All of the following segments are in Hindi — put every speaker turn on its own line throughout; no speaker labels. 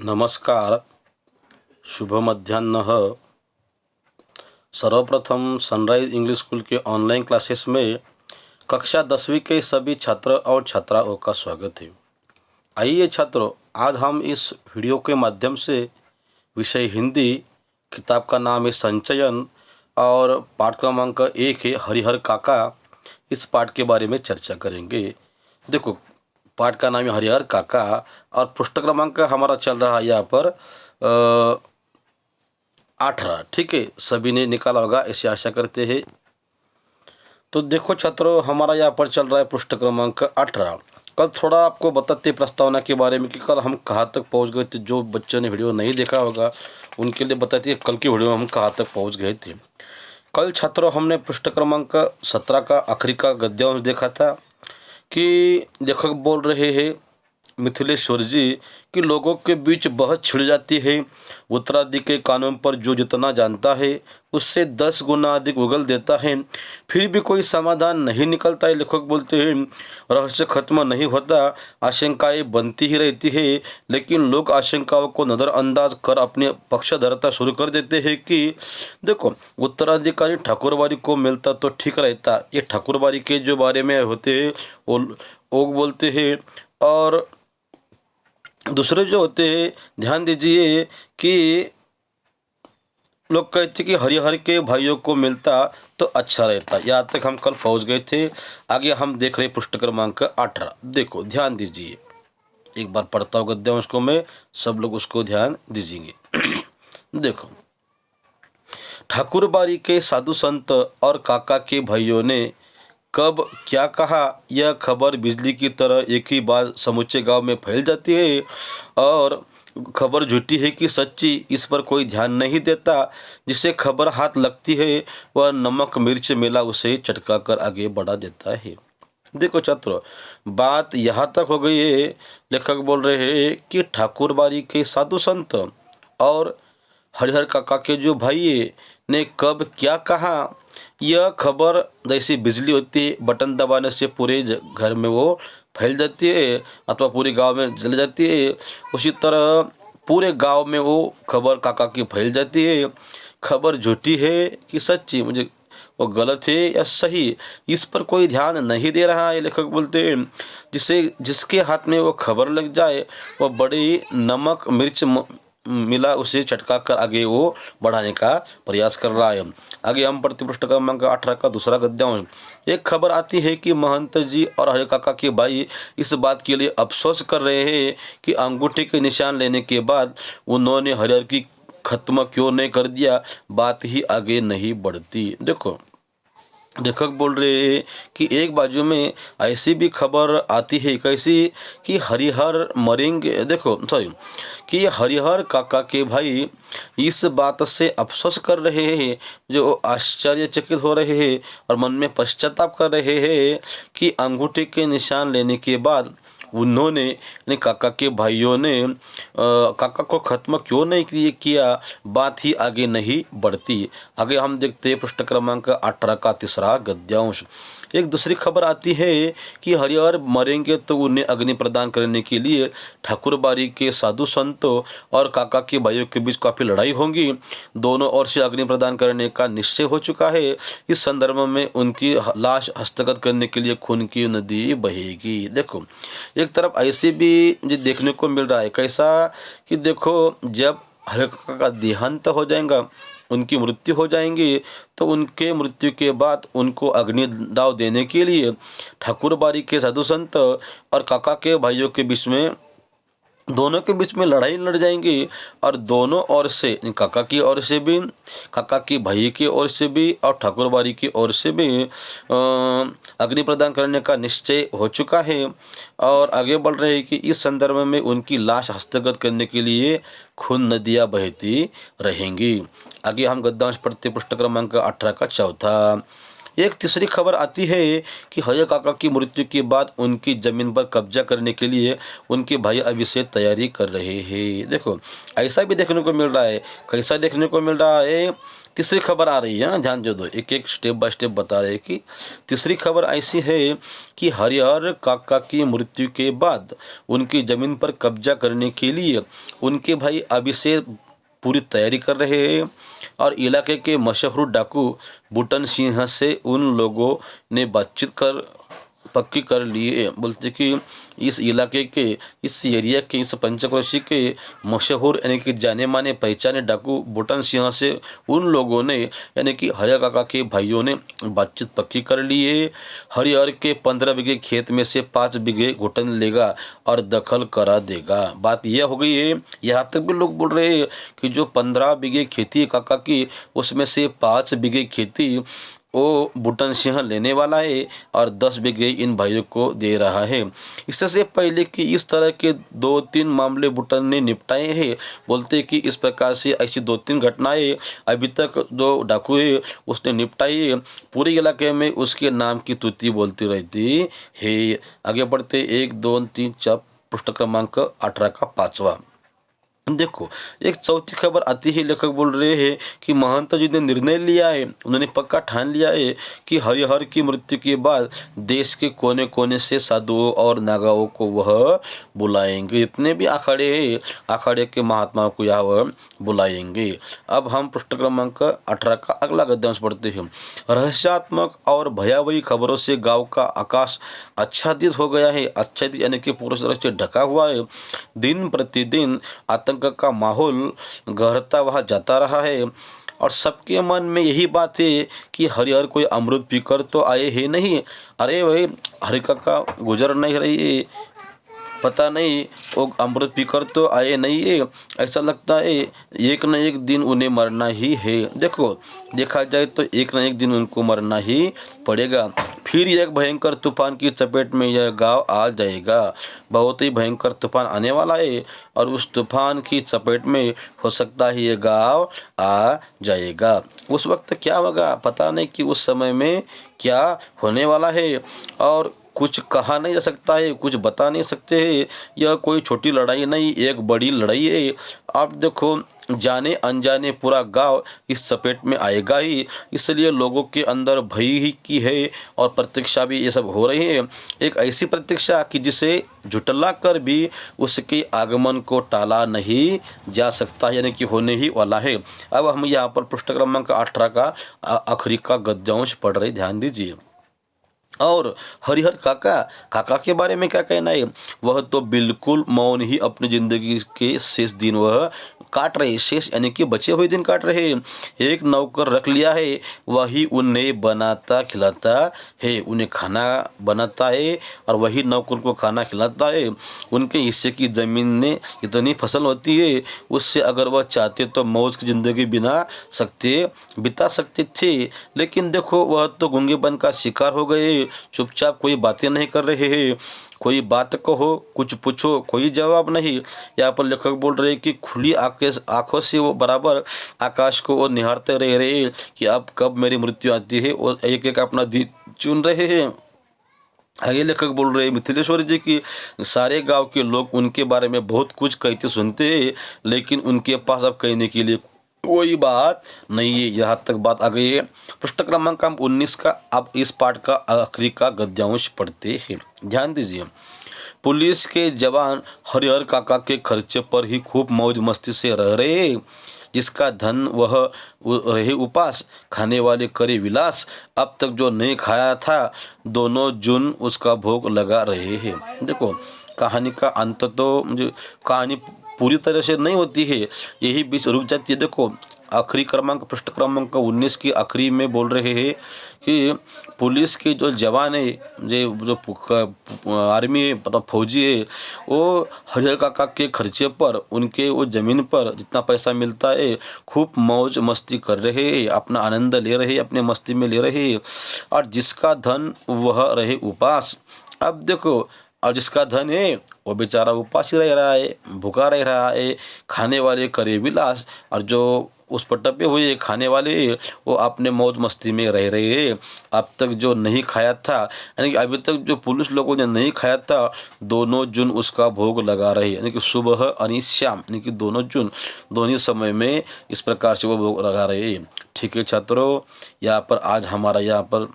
नमस्कार, शुभ मध्याह्न। सर्वप्रथम सनराइज इंग्लिश स्कूल के ऑनलाइन क्लासेस में कक्षा 10वीं के सभी छात्र और छात्राओं का स्वागत है। आइए छात्रों, आज हम इस वीडियो के माध्यम से विषय हिंदी, किताब का नाम है संचयन और पाठ क्रमांक 1 है हरिहर काका, इस पाठ के बारे में चर्चा करेंगे। देखो, पाठ का नाम है हरिहर काका और पृष्ठ क्रमांक हमारा चल रहा है यहाँ पर 18। ठीक है, सभी ने निकाला होगा ऐसी आशा करते हैं। तो देखो छात्रों, हमारा यहाँ पर चल रहा है पृष्ठ क्रमांक 18। कल थोड़ा आपको बताते प्रस्तावना के बारे में कि कल हम कहाँ तक पहुँच गए थे। जो बच्चों ने वीडियो नहीं देखा होगा उनके लिए बताती है कल की वीडियो में हम कहाँ तक पहुँच गए थे। कल छात्रों हमने पृष्ठ क्रमांक 17 का आखिरी का गद्यांश देखा था कि लेखक बोल रहे हैं मिथिलेश्वर जी कि लोगों के बीच बहस छिड़ जाती है। उत्तराधिकारी के कानून पर जो जितना जानता है उससे 10 गुना अधिक उगल देता है, फिर भी कोई समाधान नहीं निकलता है। लेखक बोलते हैं रहस्य खत्म नहीं होता, आशंकाएं बनती ही रहती है, लेकिन लोग आशंकाओं को नज़रअंदाज कर अपने पक्षधरता शुरू कर देते हैं कि देखो, उत्तराधिकारी ठाकुरबाड़ी को मिलता तो ठीक रहता। ये ठाकुरबाड़ी के जो बारे में होते हैं वो बोलते हैं। और दूसरे जो होते हैं, ध्यान दीजिए कि लोग कहते कि हरिहर के भाइयों को मिलता तो अच्छा रहता। यहाँ तक हम कल पहुँच गए थे। आगे हम देख रहे पृष्ठ क्रमांक 18। देखो, ध्यान दीजिए, एक बार पढ़ता हूँ गद्यांश को मैं, सब लोग उसको ध्यान दीजिए। देखो, ठाकुरबाड़ी के साधु संत और काका के भाइयों ने कब क्या कहा, यह खबर बिजली की तरह एक ही बार समूचे गांव में फैल जाती है और खबर झूठी है कि सच्ची, इस पर कोई ध्यान नहीं देता। जिसे खबर हाथ लगती है वह नमक मिर्च मिला उसे चटका कर आगे बढ़ा देता है। देखो छात्रों, बात यहाँ तक हो गई है। लेखक बोल रहे हैं कि ठाकुरबाड़ी के साधु संत और हरिहर काका के जो भाई ने कब क्या कहा, यह खबर जैसी बिजली होती है, बटन दबाने से पूरे घर में वो फैल जाती है अथवा पूरे गांव में जल जाती है। उसी तरह पूरे गांव में वो खबर काका की फैल जाती है। खबर झूठी है कि सच्ची, मुझे वो गलत है या सही, इस पर कोई ध्यान नहीं दे रहा है। लेखक बोलते हैं जिसके हाथ में वो खबर लग जाए वह बड़ी नमक मिर्च मिला उसे चटका कर आगे वो बढ़ाने का प्रयास कर रहा है। आगे हम पढ़ते पृष्ठ क्रमांक 18 का दूसरा गद्यांश। एक खबर आती है कि महंत जी और हरिहर काका के भाई इस बात के लिए अफसोस कर रहे हैं कि अंगूठे के निशान लेने के बाद उन्होंने हरिहर की खत्म क्यों नहीं कर दिया, बात ही आगे नहीं बढ़ती। देखो, लेखक बोल रहे हैं कि एक बाजू में ऐसी भी खबर आती है कैसी कि हरिहर मरेंगे। देखो सॉरी, कि हरिहर काका के भाई इस बात से अफसोस कर रहे हैं, जो आश्चर्यचकित हो रहे हैं और मन में पश्चाताप कर रहे हैं कि अंगूठे के निशान लेने के बाद उन्होंने यानी काका के भाइयों ने काका को ख़त्म क्यों नहीं किया, बात ही आगे नहीं बढ़ती। आगे हम देखते हैं पृष्ठ क्रमांक 18 का तीसरा गद्यांश। एक दूसरी खबर आती है कि हरिहर मरेंगे तो उन्हें अग्नि प्रदान करने के लिए ठाकुरबाड़ी के साधु संतों और काका के भाइयों के बीच काफ़ी लड़ाई होगी। दोनों ओर से अग्नि प्रदान करने का निश्चय हो चुका है। इस संदर्भ में उनकी लाश हस्तगत करने के लिए खून की नदी बहेगी। देखो, एक तरफ ऐसे भी देखने को मिल रहा है कैसा कि देखो, जब हरिहर काका का देहांत हो जाएगा, उनकी मृत्यु हो जाएंगी, तो उनके मृत्यु के बाद उनको अग्निदाह देने के लिए ठाकुरबाड़ी के साधु संत और काका के भाइयों के बीच में, दोनों के बीच में लड़ाई लड़ जाएंगी और दोनों ओर से, काका की ओर से भी, काका की भाई की ओर से भी और ठाकुरबाड़ी की ओर से भी अग्नि प्रदान करने का निश्चय हो चुका है। और आगे बढ़ रहे हैं कि इस संदर्भ में उनकी लाश हस्तगत करने के लिए खून नदियाँ बहती रहेंगी। आगे हम गद्यांश पढ़ते पृष्ठ क्रमांक 18 का चौथा। एक तीसरी खबर आती है कि हरिहर काका की मृत्यु के बाद उनकी ज़मीन पर कब्जा करने के लिए उनके भाई अभिषेक तैयारी कर रहे हैं। देखो, ऐसा भी देखने को मिल रहा है। कैसा देखने को मिल रहा है? तीसरी खबर आ रही है, ध्यान दे दो, एक एक स्टेप बाय स्टेप बता रहे हैं कि तीसरी खबर ऐसी है कि हरिहर काका की मृत्यु के बाद उनकी ज़मीन पर कब्जा करने के लिए उनके भाई अभिषेक पूरी तैयारी कर रहे हैं और इलाके के मशहूर डाकू बूटन सिंह से उन लोगों ने बातचीत कर पक्की कर लिए। बोलते कि इस इलाके के, इस एरिया के, इस पंचक्रोशी के मशहूर यानी कि जाने माने पहचाने डाकू बूटन सिंह से उन लोगों ने यानी कि हरिहर काका के भाइयों ने बातचीत पक्की कर ली है। हरिहर के 15 बीघे खेत में से 5 बीघे घुटन लेगा और दखल करा देगा। बात यह हो गई है, यहाँ तक भी लोग बोल रहे हैं कि जो 15 बीघे खेती है काका की, उसमें से 5 बीघे खेती वो बूटन सिंह लेने वाला है और 10 बीघे इन भाइयों को दे रहा है। इससे पहले कि इस तरह के 2-3 मामले बूटन ने निपटाए हैं। बोलते कि इस प्रकार से ऐसी 2-3 घटनाएं अभी तक जो डाकू है उसने निपटाई है। पूरे इलाके में उसके नाम की तुति बोलती रहती है। आगे बढ़ते 1, 2, 3, 4 पृष्ठ क्रमांक 18 का 5वां। देखो, एक चौथी खबर आती है। लेखक बोल रहे हैं कि महंत जी ने निर्णय लिया है, उन्होंने पक्का ठान लिया है कि हरिहर की मृत्यु के बाद देश के कोने कोने से साधुओं और नागाओं को वह बुलाएंगे। जितने भी अखाड़े हैं, अखाड़े के महात्माओं को यहाँ वह बुलाएंगे। अब हम पृष्ठ क्रमांक 18 का अगला गद्यांश पढ़ते हैं। रहस्यात्मक और भयावही खबरों से गाँव का आकाश आच्छादित हो गया है। आच्छादित यानी कि पूरी तरह से ढका हुआ है। दिन प्रतिदिन आतंक का माहौल गहरता वहाँ जाता रहा है और सबके मन में यही बात है कि हरिहर कोई अमृत पीकर तो आए हैं नहीं। अरे भाई, हरिहर काका गुजर नहीं रही है, पता नहीं वो अमृत पीकर तो आए नहीं है। ऐसा लगता है एक न एक दिन उन्हें मरना ही है। देखो, देखा जाए तो एक न एक दिन उनको मरना ही पड़ेगा। फिर एक भयंकर तूफान की चपेट में यह गांव आ जाएगा। बहुत ही भयंकर तूफान आने वाला है और उस तूफान की चपेट में हो सकता है ये गांव आ जाएगा। उस वक्त क्या होगा पता नहीं कि उस समय में क्या होने वाला है और कुछ कहा नहीं जा सकता है, कुछ बता नहीं सकते हैं। यह कोई छोटी लड़ाई नहीं, एक बड़ी लड़ाई है। आप देखो, जाने अनजाने पूरा गांव इस चपेट में आएगा ही, इसलिए लोगों के अंदर भय ही की है और प्रतीक्षा भी ये सब हो रही है। एक ऐसी प्रतीक्षा कि जिसे झुटला कर भी उसके आगमन को टाला नहीं जा सकता, यानी कि होने ही वाला है। अब हम यहाँ पर पृष्ठ क्रमांक 18 का आखिरी का गद्यांश पढ़ रहे, ध्यान दीजिए। और हरिहर काका के बारे में क्या कहना है? वह तो बिल्कुल मौन ही अपनी ज़िंदगी के शेष दिन वह काट रहे, शेष यानी कि बचे हुए दिन काट रहे। एक नौकर रख लिया है, वही उन्हें बनाता खिलाता है, उन्हें खाना बनाता है और वही नौकर को खाना खिलाता है। उनके हिस्से की ज़मीन में इतनी फसल होती है, उससे अगर वह चाहते तो मौज की ज़िंदगी बिता सकते थे। लेकिन देखो, वह तो गूंगेपन का शिकार हो गए, चुपचाप कोई बातें नहीं कर रहे हैं। कोई बात कहो, कुछ पूछो, कोई जवाब नहीं। यहाँ पर लेखक बोल रहे हैं कि खुली आंखों से वो बराबर आकाश को वो निहारते रह रहे हैं कि अब कब मेरी मृत्यु आती है, और एक एक अपना दिन चुन रहे हैं। आगे लेखक बोल रहे हैं मिथिलेश्वर जी की सारे गांव के लोग उनके बारे में बहुत कुछ कहते सुनते हैं, लेकिन उनके पास अब कहने के लिए कोई बात नहीं है। यहाँ तक बात आ गई है। पृष्ठ क्रमांक 19 का अब इस पाठ का आखिरी का गद्यांश पढ़ते हैं, ध्यान दीजिए। पुलिस के जवान हरिहर काका के खर्चे पर ही खूब मौज मस्ती से रह रहे हैं। जिसका धन वह रहे उपास, खाने वाले करे विलास। अब तक जो नहीं खाया था, दोनों जून उसका भोग लगा रहे हैं। देखो, कहानी का अंत तो मुझे कहानी पूरी तरह से नहीं होती है, यही बीच रुक जाती है। देखो, आखिरी पृष्ठ क्रमांक 19 की आखिरी में बोल रहे हैं कि पुलिस के जो जवान है, जो आर्मी है, मतलब फौजी है, वो हरिहर काका के खर्चे पर, उनके वो ज़मीन पर जितना पैसा मिलता है खूब मौज मस्ती कर रहे हैं, अपना आनंद ले रहे हैं, अपने मस्ती में ले रहे हैं। और जिसका धन वह रहे उपास। अब देखो, और जिसका धन है वो बेचारा उपास ही रह रहा है, भूखा रह रहा है, खाने वाले करे विलास, और जो उस पर टपे हुए खाने वाले वो अपने मौज मस्ती में रह रहे हैं। अब तक जो नहीं खाया था, यानी कि अभी तक जो पुरुष लोगों ने नहीं खाया था, दोनों जून उसका भोग लगा रहे हैं, यानी कि सुबह और शाम, यानी कि दोनों जून दोनों समय में इस प्रकार से वो भोग लगा रहे हैं। ठीक है छात्रों, यहाँ पर आज हमारा यहाँ पर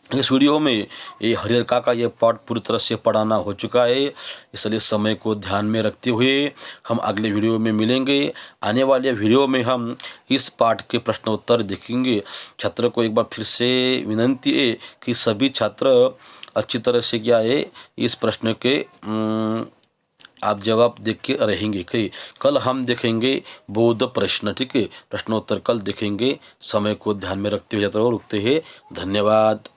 इस वीडियो में ये हरिहर का ये पाठ पूरी तरह से पढ़ाना हो चुका है, इसलिए समय को ध्यान में रखते हुए हम अगले वीडियो में मिलेंगे। आने वाले वीडियो में हम इस पाठ के प्रश्नोत्तर देखेंगे। छात्रों को एक बार फिर से विनंती है कि सभी छात्र अच्छी तरह से क्या है इस प्रश्न के आप जवाब देख के रहेंगे। कल हम देखेंगे बोध प्रश्न, ठीक है, प्रश्नोत्तर कल देखेंगे। समय को ध्यान में रखते हुए छात्रों रुकते हैं। धन्यवाद।